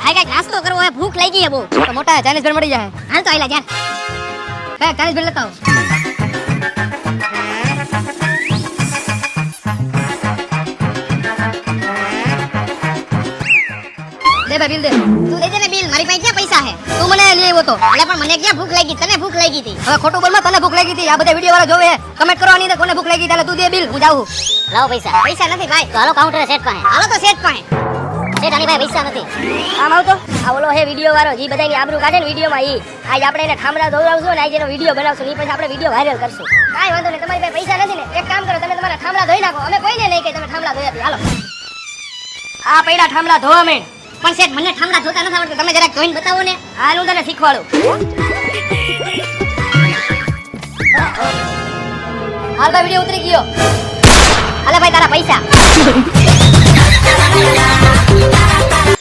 આ કઈક નાસ્તો કરવો હે, ભૂખ લાગી હે બહુ. તો મોટા ચાઇનીઝ ભેળ મળી જાય. હાલ તો આયલા જા. હે ચાઇનીઝ ભેળ લેતા આવો. દે ભાઈ બિલ દે. તું દે દે ને બિલ, મારી પાસે ક્યાં પૈસા હે? તું મને લઈ આવ્યો તો. અલે પણ મને ક્યાં ભૂખ લાગી, તને ભૂખ લાગી હતી. હવે ખોટું બોલમાં તને ભૂખ લાગી હતી. આ બધા વિડિયો વાળા જોવે કમેન્ટ કરવાની અંદર કોને ભૂખ લાગી એટલે તું દે બિલ, હું જાઉં. લાવો પૈસા. પૈસા નથી ભાઈ. તો હાલો કાઉન્ટરે સેટ પાસે. હાલો તો સેટ પાસે. સેટ આની ભાઈ પૈસા નથી. આમ આવતો આ ઓલો હે વિડિયો વાળો જી બધાની આબરૂ કાઢે ને વિડિયોમાં ઈ આજ આપણે એને ઠામડા દોરાવશું ને આજ એનો વિડિયો બનાવશું ને પછી આપણે વિડિયો વાયરલ કરશું. કાઈ વાંધો નહીં, તમારી પાસે પૈસા નથી ને એક કામ કરો, તમે તમારા ઠામડા ધોઈ નાખો. અમે કોઈને નહીં કહી તમે ઠામડા ધોઈ આપી. હાલો. આ પૈડા ઠામડા ધોવા મેં. પણ સેટ મને ઠામડા ધોતા નથી આવડતું, તમે જરાક ધોઈને બતાવો ને. હાલ હું તને શીખવાડું. હાલ ભાઈ વિડિયો ઉતરી ગયો. હાલે ભાઈ તારા પૈસા.